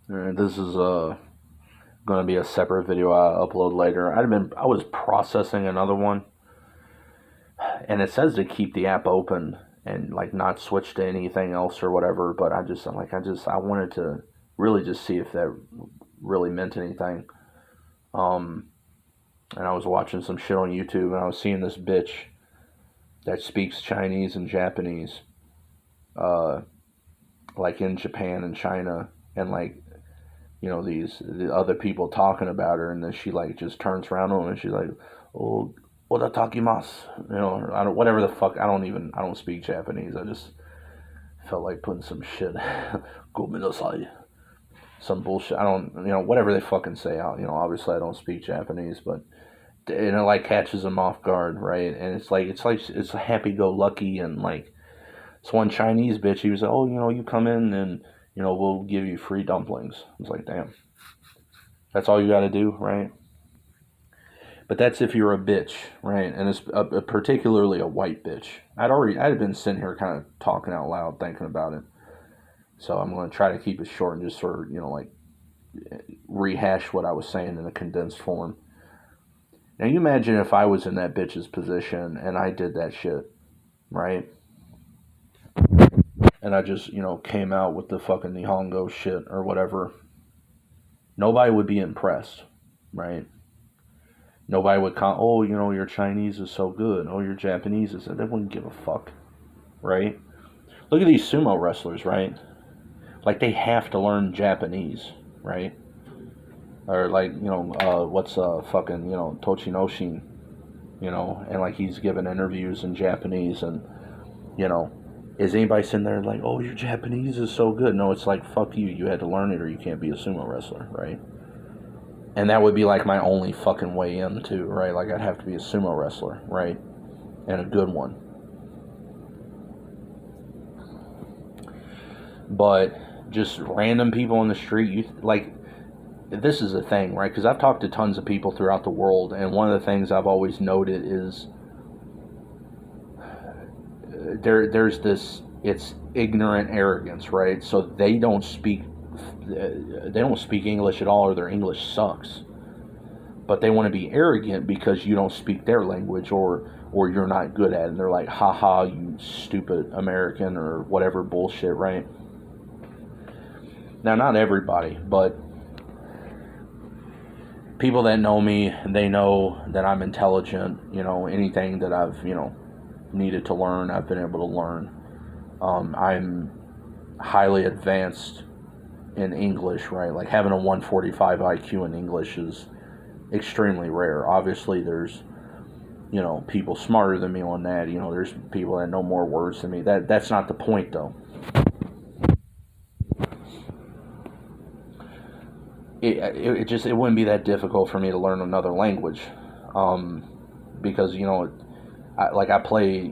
This is going to be a separate video I upload later. I was processing another one, and it says to keep the app open and like not switch to anything else or whatever. But I wanted to really just see if that really meant anything. Um, and I was watching some shit on YouTube, and I was seeing this bitch that speaks Chinese and Japanese, uh, like in Japan and China, and like the other people talking about her, and then she like just turns around on them and she's like, "Oh, odatakimasu," I don't whatever the fuck. I don't speak Japanese. I just felt like putting some shit, "Gomennasai," some bullshit. I don't whatever they fucking say. Obviously I don't speak Japanese, but and it like catches them off guard, right? And it's happy go lucky, and like this one Chinese bitch, he was like, "Oh, you come in and we'll give you free dumplings." I was like, damn. That's all you got to do, right? But that's if you're a bitch, right? And it's particularly a white bitch. I had been sitting here kind of talking out loud, thinking about it. So I'm going to try to keep it short and just sort of, like rehash what I was saying in a condensed form. Now you imagine if I was in that bitch's position and I did that shit, right? And I just, came out with the fucking Nihongo shit or whatever. Nobody would be impressed, right? Nobody would oh, your Chinese is so good. Oh, your Japanese is. They wouldn't give a fuck, right? Look at these sumo wrestlers, right? Like they have to learn Japanese, right? Or like, what's fucking, Tochinoshin, and like he's giving interviews in Japanese, and you know, is anybody sitting there like, oh, your Japanese is so good? No, it's like, fuck you. You had to learn it or you can't be a sumo wrestler, right? And that would be like my only fucking way in too, right? Like I'd have to be a sumo wrestler, right? And a good one. But just random people in the street, this is a thing, right? Because I've talked to tons of people throughout the world, and one of the things I've always noted is there's this, it's ignorant arrogance, right? So they don't speak English at all, or their English sucks. But they want to be arrogant because you don't speak their language, or you're not good at it. And they're like, haha, you stupid American, or whatever bullshit, right? Now, not everybody, but people that know me, they know that I'm intelligent. Anything that I've, needed to learn, I've been able to learn. I'm highly advanced in English, right? Like having a 145 IQ in English is extremely rare. Obviously, there's people smarter than me on that. There's people that know more words than me. That's not the point, though. It wouldn't be that difficult for me to learn another language, because I play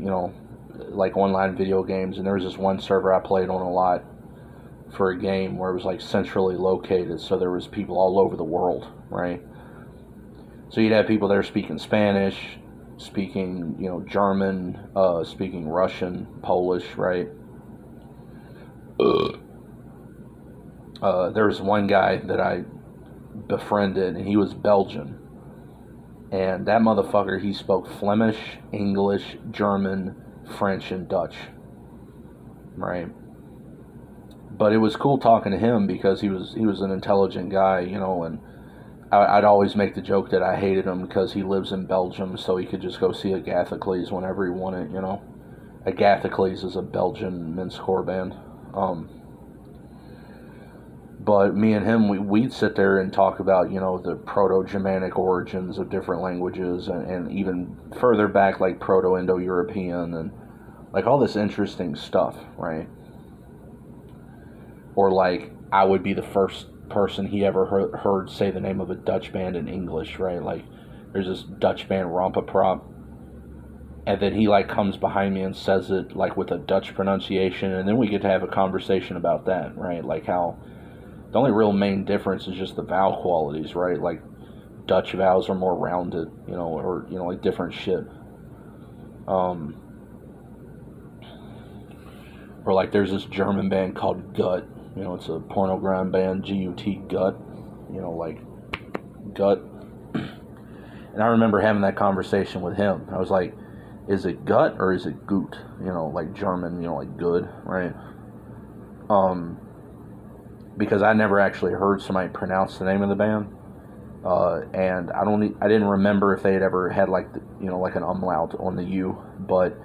like online video games, and there was this one server I played on a lot for a game where it was like centrally located, so there was people all over the world, right? So you'd have people there speaking Spanish, speaking German, speaking Russian, Polish, right? There was one guy that I befriended, and he was Belgian, and that motherfucker, he spoke Flemish, English, German, French, and Dutch, right? But it was cool talking to him because he was an intelligent guy, and I'd always make the joke that I hated him because he lives in Belgium, so he could just go see Agathocles whenever he wanted, Agathocles is a Belgian mincecore band. But me and him, we'd sit there and talk about, the Proto-Germanic origins of different languages, and even further back, like Proto-Indo-European, and like all this interesting stuff, right? Or like I would be the first person he ever heard say the name of a Dutch band in English, right? Like there's this Dutch band Prop, and then he like comes behind me and says it like with a Dutch pronunciation, and then we get to have a conversation about that, right? Like how the only real main difference is just the vowel qualities, right? Like Dutch vowels are more rounded, or like different shit. Or like there's this German band called Gut, You know, it's a pornogram band, G-U-T, Gut. You know, like, Gut. And I remember having that conversation with him. I was like, is it Gut or is it Gut? You know, like German, you know, like good, right? Because I never actually heard somebody pronounce the name of the band. And I didn't remember if they had ever had like, like an umlaut on the U, but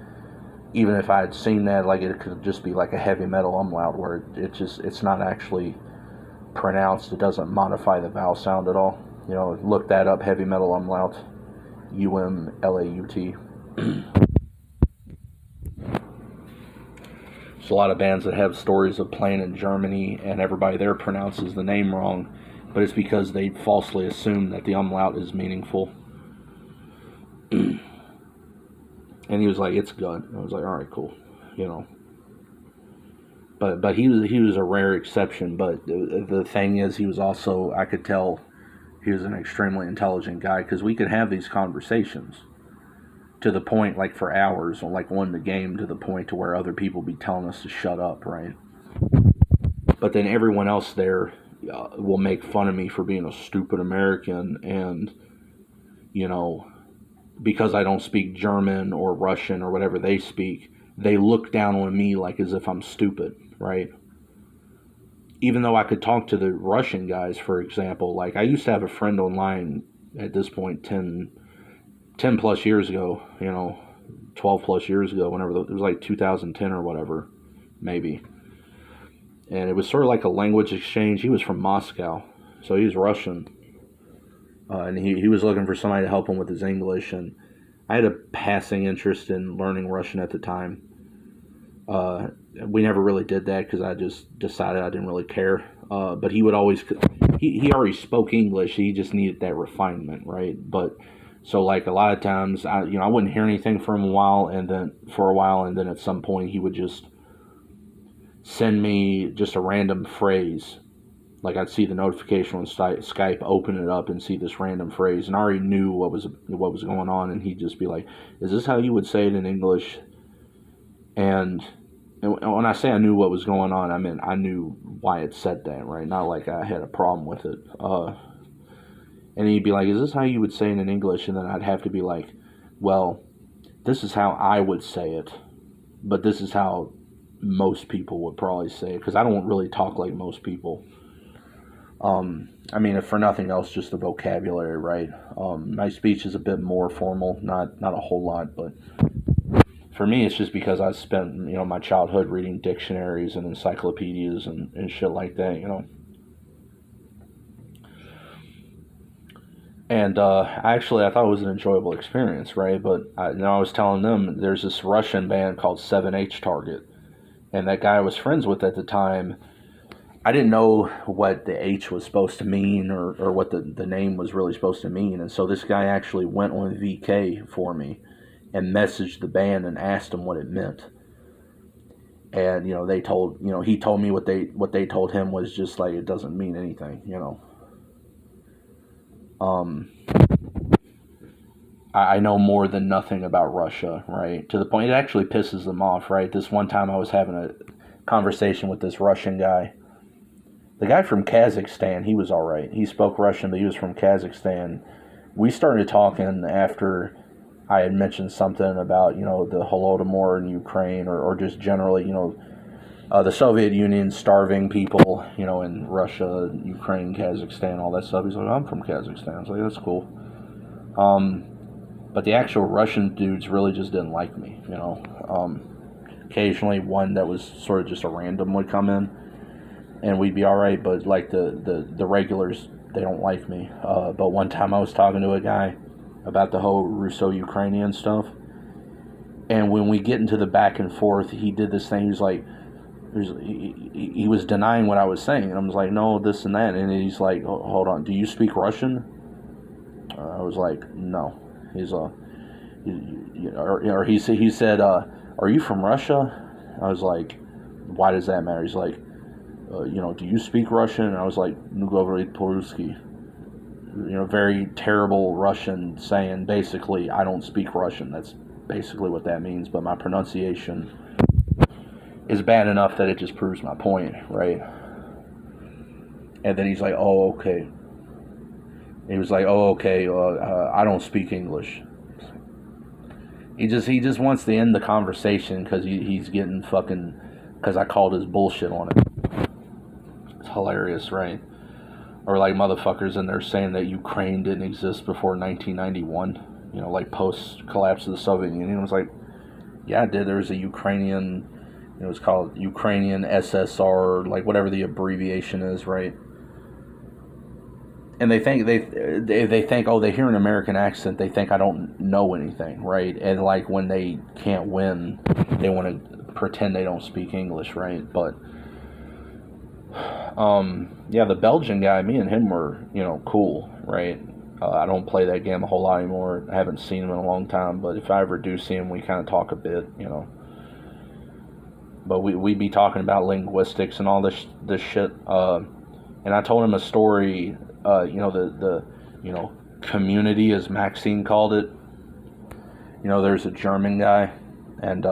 even if I had seen that, like it could just be like a heavy metal umlaut where it's not actually pronounced. It doesn't modify the vowel sound at all. You know, look that up, heavy metal umlaut, U-M-L-A-U-T. There's a lot of bands that have stories of playing in Germany and everybody there pronounces the name wrong, but it's because they falsely assume that the umlaut is meaningful. And he was like, it's good. I was like, all right, cool, you know. But he was a rare exception. But the thing is, he was also, I could tell, he was an extremely intelligent guy, because we could have these conversations to the point, like for hours, or like won the game to the point to where other people be telling us to shut up, right? But then everyone else there will make fun of me for being a stupid American, and, you know, because I don't speak German or Russian or whatever they speak, they look down on me like as if I'm stupid, right? Even though I could talk to the Russian guys, for example. Like, I used to have a friend online at this point 10 plus years ago, 12 plus years ago, whenever it was like 2010 or whatever, maybe. And it was sort of like a language exchange. He was from Moscow, so he was Russian. And he was looking for somebody to help him with his English, and I had a passing interest in learning Russian at the time. We never really did that because I just decided I didn't really care. But he would always, he already spoke English. He just needed that refinement, right? But so like a lot of times, I wouldn't hear anything for a while, and then at some point he would just send me just a random phrase. Like, I'd see the notification on Skype, open it up, and see this random phrase, and I already knew what was going on, and he'd just be like, "Is this how you would say it in English?" And when I say I knew what was going on, I mean I knew why it said that, right? Not like I had a problem with it. And he'd be like, "Is this how you would say it in English?" And then I'd have to be like, "Well, this is how I would say it, but this is how most people would probably say it, because I don't really talk like most people." I mean, if for nothing else, just the vocabulary, right? My speech is a bit more formal, not a whole lot, but for me, it's just because I spent, my childhood reading dictionaries and encyclopedias and shit like that, And actually, I thought it was an enjoyable experience, right? But I was telling them there's this Russian band called 7H Target, and that guy I was friends with at the time, I didn't know what the H was supposed to mean, or what the name was really supposed to mean. And so this guy actually went on VK for me and messaged the band and asked them what it meant. And, he told me what they told him was just like, it doesn't mean anything, I know more than nothing about Russia, right? To the point it actually pisses them off, right? This one time I was having a conversation with this Russian guy. The guy from Kazakhstan, he was all right. He spoke Russian, but he was from Kazakhstan. We started talking after I had mentioned something about, the Holodomor in Ukraine, or just generally, the Soviet Union starving people, in Russia, Ukraine, Kazakhstan, all that stuff. He's like, "I'm from Kazakhstan." I was like, "That's cool." But the actual Russian dudes really just didn't like me, Occasionally one that was sort of just a random would come in, and we'd be all right, but like the regulars, they don't like me. But one time I was talking to a guy about the whole Russo-Ukrainian stuff, and when we get into the back and forth, he did this thing. He was like, he was denying what I was saying, and I was like, "No, this and that," and he's like, "Oh, hold on, do you speak Russian?" I was like, "No." He's he said, "Are you from Russia?" I was like, "Why does that matter?" He's like, "Do you speak Russian?" And I was like, "Nu говорит по-русски." Very terrible Russian saying basically, "I don't speak Russian." That's basically what that means, but my pronunciation is bad enough that it just proves my point, right? And then he's like, oh, okay. He was like, oh, okay, I don't speak English. He just wants to end the conversation because he's getting fucking, because I called his bullshit on it. It's hilarious, right? Or like motherfuckers in there saying that Ukraine didn't exist before 1991, like post collapse of the Soviet Union. It was like, yeah, it did. There was a Ukrainian, it was called Ukrainian SSR, like whatever the abbreviation is, right? And they think they think, oh, they hear an American accent, they think I don't know anything, right? And like when they can't win, they want to pretend they don't speak English, right? But yeah, the Belgian guy, me and him were cool, right? I don't play that game a whole lot anymore. I haven't seen him in a long time, but if I ever do see him, we kind of talk a bit, But we be talking about linguistics and all this shit. And I told him a story. The community, as Maxine called it. There's a German guy, and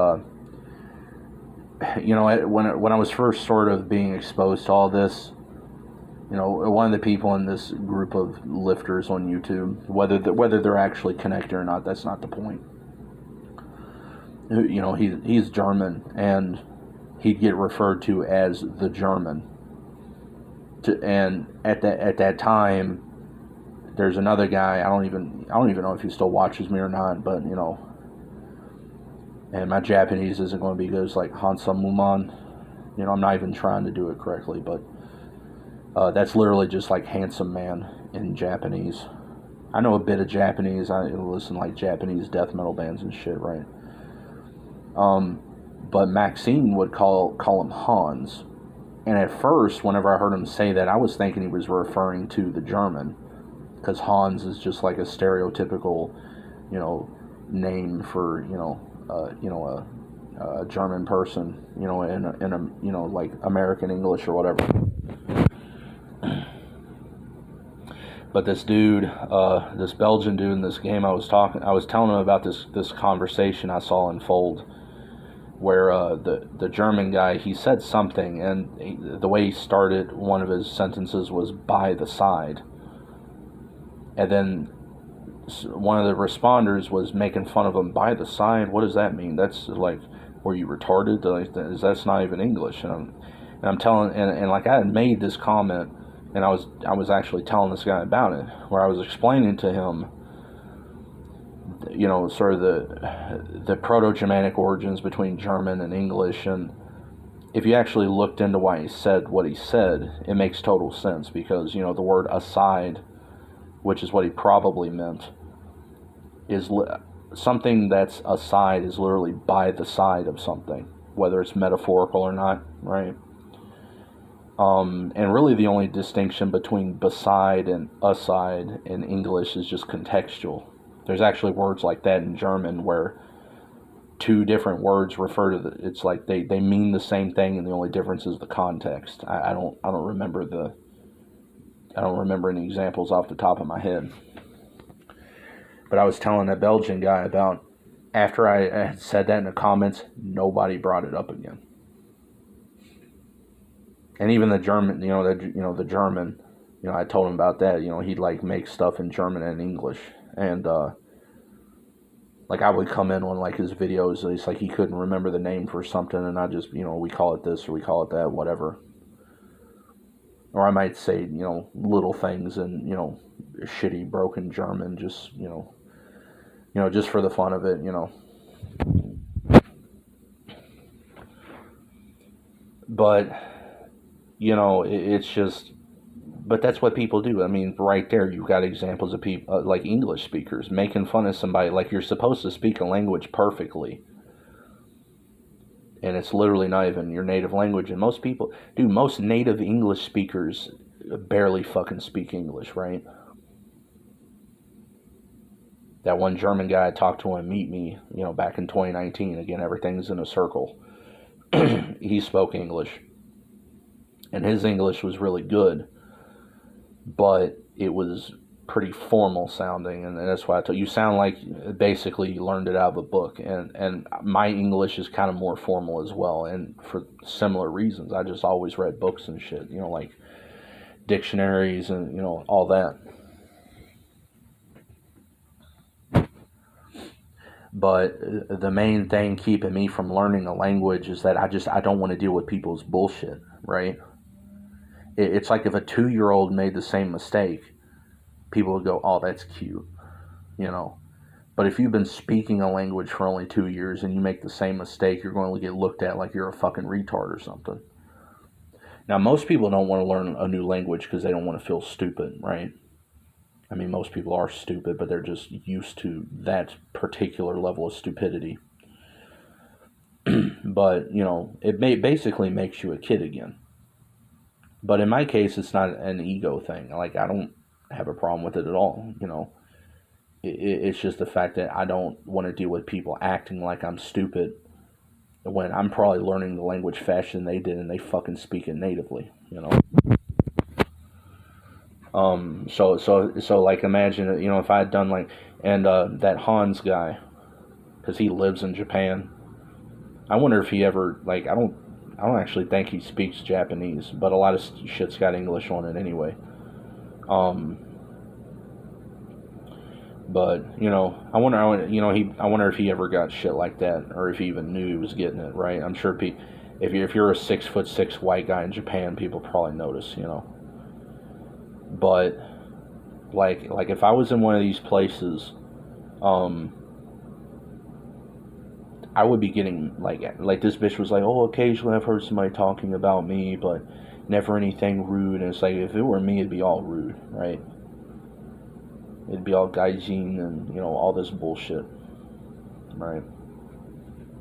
when I was first sort of being exposed to all this, one of the people in this group of lifters on YouTube, whether they're actually connected or not, that's not the point. He's German, and he'd get referred to as the German. And at that time, there's another guy. I don't even know if he still watches me or not, but and my Japanese isn't going to be good as like Hansa Muman. I'm not even trying to do it correctly, but that's literally just like handsome man in Japanese. I know a bit of Japanese. I listen to like Japanese death metal bands and shit, right? But Maxine would call him Hans. And at first, whenever I heard him say that, I was thinking he was referring to the German, because Hans is just like a stereotypical, name for a German person, in a like American English or whatever. But this dude, this Belgian dude in this game I was telling him about this conversation I saw unfold, where the German guy, he said something, and the way he started one of his sentences was by the side. And then one of the responders was making fun of him, by the side? What does that mean? That's like, were you retarded? That's not even English. And I'm telling, and like I had made this comment, and I was actually telling this guy about it, where I was explaining to him, sort of the Proto-Germanic origins between German and English. And if you actually looked into why he said what he said, it makes total sense, because, the word aside, which is what he probably meant, is something that's aside is literally by the side of something, whether it's metaphorical or not, right? And really the only distinction between beside and aside in English is just contextual. There's actually words like that in German where two different words refer to it's like they mean the same thing, and the only difference is the context. I don't remember any examples off the top of my head. But I was telling that Belgian guy about, after I had said that in the comments, nobody brought it up again. And even the German, the German, I told him about that. He'd like make stuff in German and English. And like I would come in on like his videos, it's like he couldn't remember the name for something, and I just, we call it this or we call it that, whatever. Or I might say, little things in, shitty broken German, just, just for the fun of it, But, it's just, but that's what people do. I mean, right there, you've got examples of people, like English speakers, making fun of somebody, like you're supposed to speak a language perfectly. And it's literally not even your native language. And most native English speakers barely fucking speak English, right? That one German guy I talked to him, Meet Me, back in 2019. Again, everything's in a circle. He spoke English. And his English was really good. But it was pretty formal sounding. And that's why I told you, sound like basically you learned it out of a book. And my English is kind of more formal as well. And for similar reasons. I just always read books and shit. Like dictionaries and, all that. But the main thing keeping me from learning a language is that I don't want to deal with people's bullshit, right? It's like if a 2-year-old made the same mistake, people would go, "Oh, that's cute," you know. But if you've been speaking a language for only 2 years and you make the same mistake, you're going to get looked at like you're a fucking retard or something. Now, most people don't want to learn a new language because they don't want to feel stupid, right? I mean, most people are stupid, but they're just used to that particular level of stupidity. But, it basically makes you a kid again. But in my case, it's not an ego thing. Like, I don't have a problem with it at all, It's just the fact that I don't want to deal with people acting like I'm stupid when I'm probably learning the language faster than they did and they fucking speak it natively, So like imagine, if I had done like, and that Hans guy, because he lives in Japan. I wonder if he ever, like, I don't actually think he speaks Japanese, but a lot of shit's got English on it anyway. But I wonder, I wonder if he ever got shit like that, or if he even knew he was getting it. Right? I'm sure if you're a 6'6" white guy in Japan, people probably notice. But like if I was in one of these places, I would be getting like this bitch was like, "Oh, occasionally I've heard somebody talking about me, but never anything rude." And it's like, if it were me, it'd be all rude, right? It'd be all gaijin and all this bullshit, right?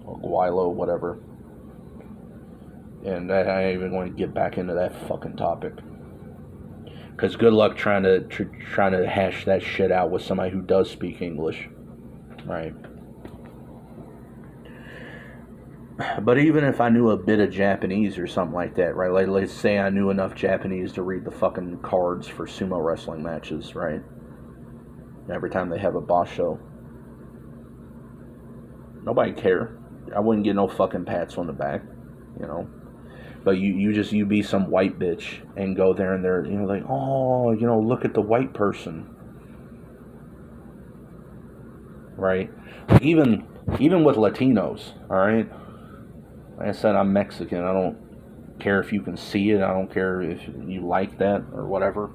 Or guaylo, whatever. And I ain't even going to get back into that fucking topic, because good luck trying to hash that shit out with somebody who does speak English, right? But even if I knew a bit of Japanese or something like that, right? Like, let's say I knew enough Japanese to read the fucking cards for sumo wrestling matches, right? Every time they have a basho. Nobody care. I wouldn't get no fucking pats on the back, But you be some white bitch and go there and they're, like, "Oh, look at the white person." Right? Even with Latinos, alright? Like I said, I'm Mexican. I don't care if you can see it. I don't care if you like that or whatever.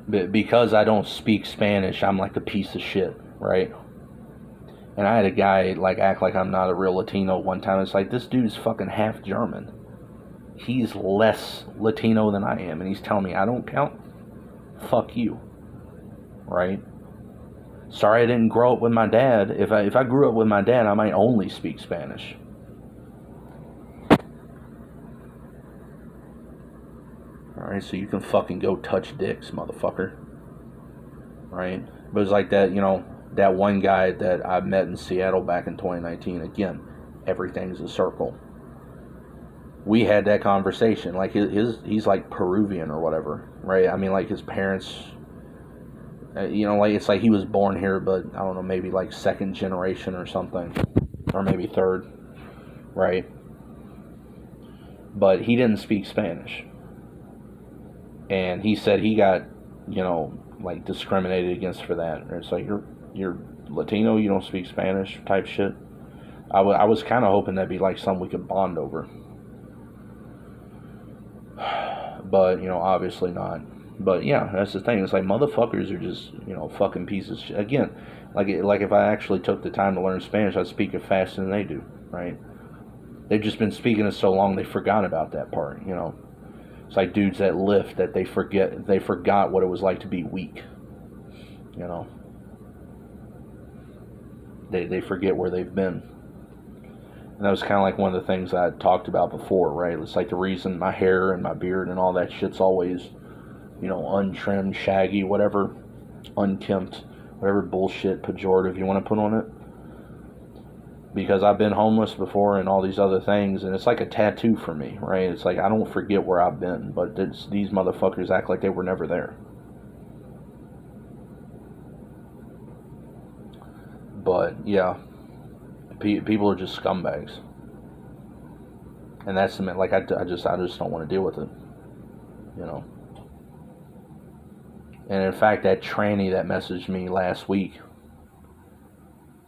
But because I don't speak Spanish, I'm like a piece of shit, right? And I had a guy act like I'm not a real Latino one time. It's like, this dude's fucking half German. He's less Latino than I am, and he's telling me I don't count? Fuck you. Right? Sorry I didn't grow up with my dad. If I grew up with my dad, I might only speak Spanish. Alright, so you can fucking go touch dicks, motherfucker. Right? But it's like that, that one guy that I met in Seattle back in 2019. Again, everything's a circle. We had that conversation. Like, he's like Peruvian or whatever, right? I mean, like, his parents, like, it's like he was born here, but I don't know, maybe like second generation or something, or maybe third, right? But he didn't speak Spanish. And he said he got, like, discriminated against for that. And it's like, you're Latino, you don't speak Spanish type shit. I was kind of hoping that'd be like something we could bond over. But, obviously not. But yeah, that's the thing. It's like, motherfuckers are just, fucking pieces of shit. Again, like if I actually took the time to learn Spanish, I'd speak it faster than they do, right? They've just been speaking it so long they forgot about that part, It's like dudes that lift, that they forgot what it was like to be weak, They forget where they've been. And that was kind of like one of the things I talked about before, right? It's like the reason my hair and my beard and all that shit's always, untrimmed, shaggy, whatever, unkempt, whatever bullshit pejorative you want to put on it. Because I've been homeless before and all these other things, and it's like a tattoo for me, right? It's like, I don't forget where I've been, but these motherfuckers act like they were never there. But, yeah, people are just scumbags. And that's the like I just don't want to deal with it, you know. And in fact, that tranny that messaged me last week,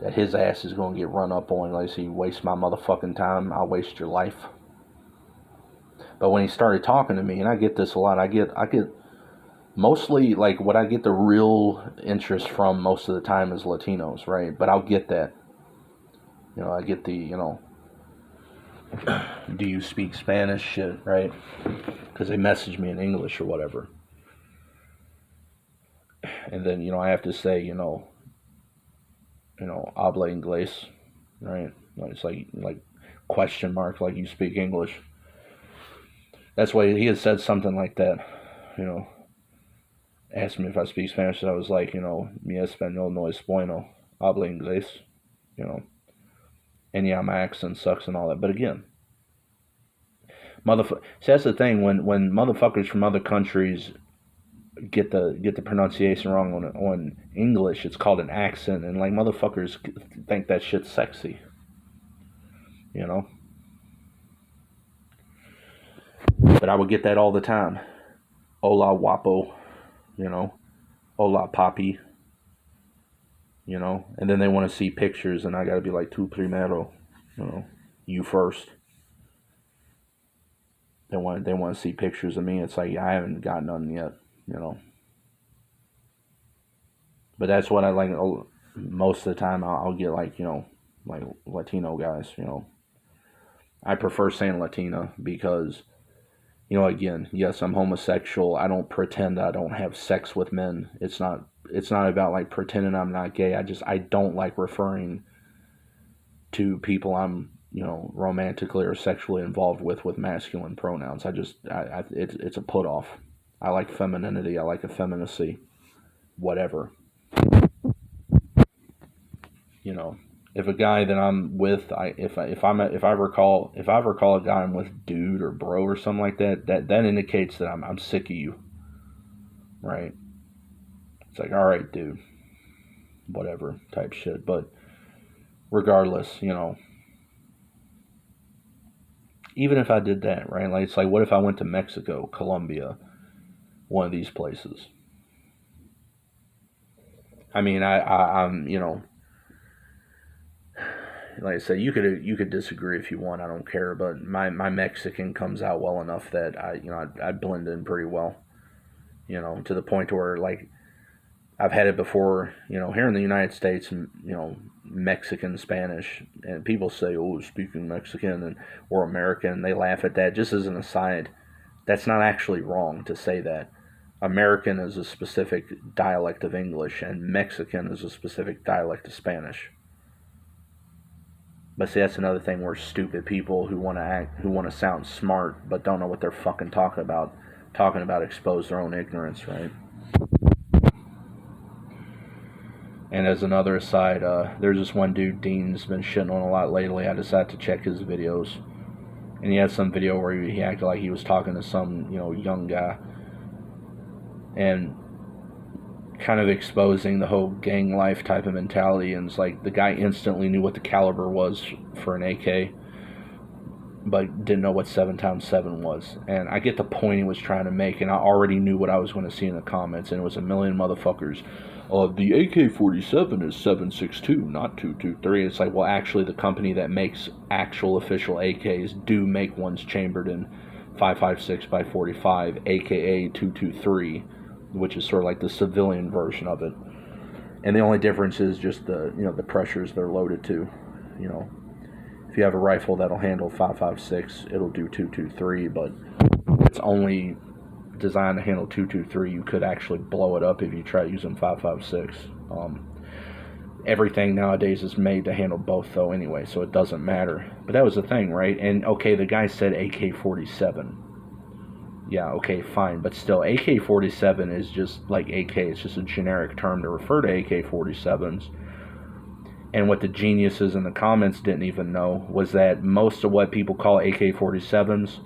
that his ass is going to get run up on, like, so you waste my motherfucking time, I'll waste your life. But when he started talking to me, and I get this a lot, I get mostly, like, what I get the real interest from most of the time is Latinos, right? But I'll get that. You know, I get the, you know, do you speak Spanish shit, right? Because they message me in English or whatever. And then, you know, I have to say, you know, habla inglés, right? It's like question mark, like you speak English. That's why he had said something like that, you know. Asked me if I speak Spanish, and I was like, you know, mi español no es bueno, habla inglés, you know. And yeah, my accent sucks and all that. But again, see, that's the thing, when motherfuckers from other countries get the pronunciation wrong on English, it's called an accent, and like motherfuckers think that shit's sexy, you know. But I would get that all the time. Hola guapo, you know. Hola papi, you know. And then they want to see pictures, and I gotta be like, tu primero, you know, you first. They want to see pictures of me. It's like, I haven't got none yet, you know. But that's what I like. Most of the time, I'll get, like, you know, like Latino guys, you know. I prefer saying Latina because, you know, again, yes, I'm homosexual. I don't pretend I don't have sex with men. It's not about like pretending I'm not gay. I don't like referring to people I'm, you know, romantically or sexually involved with masculine pronouns. It's a put off. I like femininity. I like effeminacy. Whatever. You know, if a guy that I'm with, if I recall a guy I'm with, dude or bro or something like that, that indicates that I'm sick of you, right? It's like, all right, dude, whatever type shit. But regardless, you know, even if I did that, right? Like, it's like, what if I went to Mexico, Colombia, one of these places? I mean, I'm, you know, like I said, you could disagree if you want. I don't care. But my Mexican comes out well enough that I blend in pretty well. You know, to the point where, like, I've had it before. You know, here in the United States, you know, Mexican Spanish, and people say, "Oh, speaking Mexican," or American. They laugh at that. Just as an aside, that's not actually wrong to say that. American is a specific dialect of English, and Mexican is a specific dialect of Spanish. But see, that's another thing where stupid people who want to sound smart but don't know what they're fucking talking about expose their own ignorance, right? And as another aside, there's this one dude, Dean's been shitting on a lot lately. I decided to check his videos, and he had some video where he acted like he was talking to some, you know, young guy, and kind of exposing the whole gang life type of mentality. And it's like the guy instantly knew what the caliber was for an AK, but didn't know what 7x7 was. And I get the point he was trying to make, and I already knew what I was going to see in the comments, and it was a million motherfuckers. The AK-47 is 7.62, not 2.23. It's like, well, actually, the company that makes actual official AKs do make ones chambered in 5.56 by 45, aka 2.23, which is sort of like the civilian version of it. And the only difference is just the, you know, the pressures they're loaded to. You know, if you have a rifle that'll handle 5.56, it'll do 2.23, but it's only designed to handle 2.23. You could actually blow it up if you try using 5.56. Everything nowadays is made to handle both, though, anyway, so it doesn't matter. But that was the thing, right? And okay, the guy said AK-47. Yeah, okay, fine, but still, AK-47 is just like AK. It's just a generic term to refer to AK-47s. And what the geniuses in the comments didn't even know was that most of what people call AK-47s,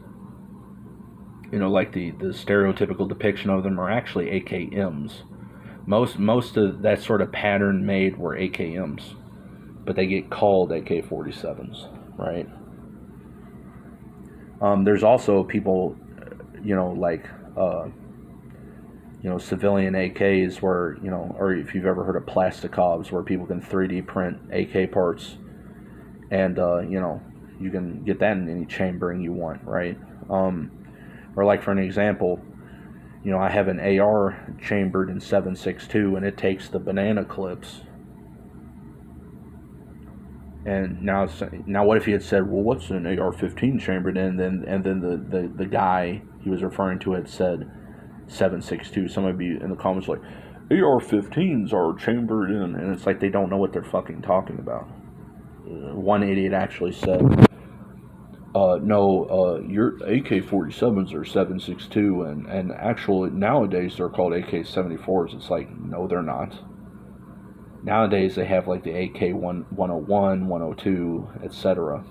you know, like the stereotypical depiction of them, are actually AKMs. Most of that sort of pattern made were AKMs, but they get called AK-47s, right? There's also people, like, civilian AKs where, or if you've ever heard of plastikovs, where people can 3D print AK parts, and, you can get that in any chambering you want, right? Or like for an example, I have an AR chambered in 7.62, and it takes the banana clips. And now what if he had said, well, what's an AR-15 chambered in? And then the guy he was referring to had said 7.62. Somebody be in the comments like, AR-15s are chambered in, and it's like they don't know what they're fucking talking about. One idiot actually said, no, your AK-47s are 7.62, and actually nowadays they're called AK-74s. It's like, no, they're not. Nowadays they have like the AK-101, 102, etc.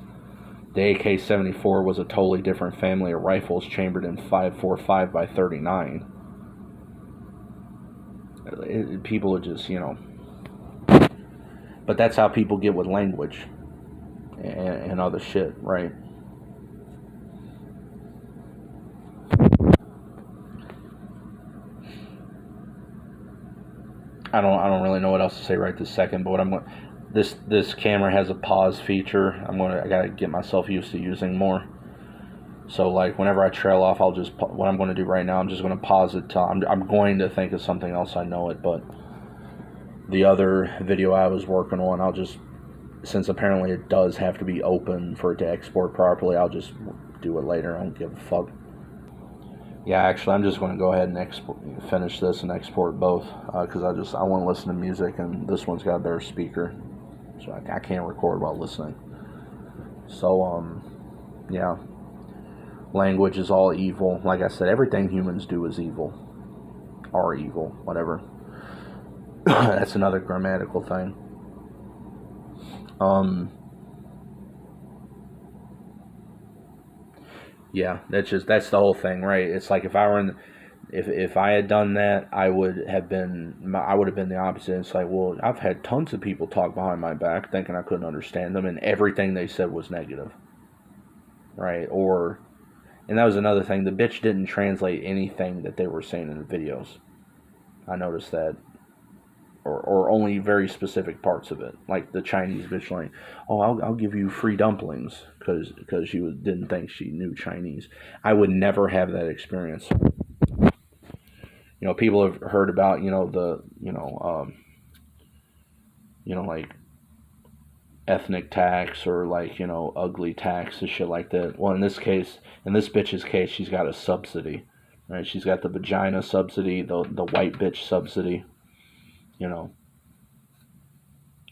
The AK-74 was a totally different family of rifles chambered in 5.45 by 39. People are just, But that's how people get with language and other shit, right? I don't really know what else to say right this second, but what I'm going, this camera has a pause feature. I gotta get myself used to using more. So like whenever I trail off, what I'm going to do right now, I'm just going to pause it till I'm going to think of something else. I know it, but the other video I was working on, since apparently it does have to be open for it to export properly, I'll just do it later. I don't give a fuck. Yeah, actually, I'm just going to go ahead and finish this and export both, because I want to listen to music, and this one's got a better speaker, so I can't record while listening. So, yeah, language is all evil. Like I said, everything humans do is evil, are evil, whatever. That's another grammatical thing. Yeah, that's the whole thing, right? It's like if I had done that, I would have been the opposite. It's like, well, I've had tons of people talk behind my back thinking I couldn't understand them, and everything they said was negative, right? And that was another thing. The bitch didn't translate anything that they were saying in the videos. I noticed that. Or only very specific parts of it, like the Chinese bitch, like, oh, I'll give you free dumplings because she didn't think she knew Chinese. I would never have that experience. People have heard about like ethnic tax or like ugly tax and shit like that. Well, in this bitch's case, she's got a subsidy, right? She's got the vagina subsidy, the white bitch subsidy.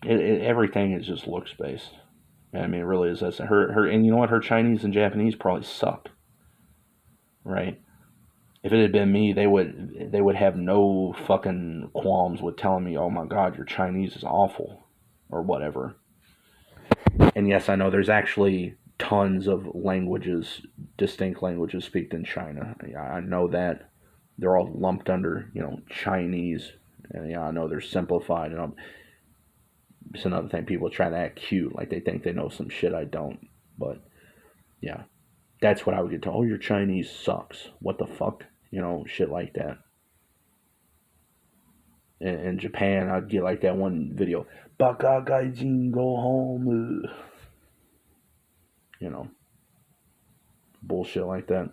Everything is just looks based. I mean, it really is. That's her, and you know what? Her Chinese and Japanese probably suck, right? If it had been me, they would have no fucking qualms with telling me, "Oh my God, your Chinese is awful," or whatever. And yes, I know there's actually tons of distinct languages spoken in China. I know that they're all lumped under, Chinese. And yeah, I know they're simplified, and it's another thing. People try to act cute, like they think they know some shit I don't. But yeah, that's what I would get to. Oh, your Chinese sucks. What the fuck? Shit like that. In Japan, I'd get like that one video. Baka gaijin go home. Bullshit like that.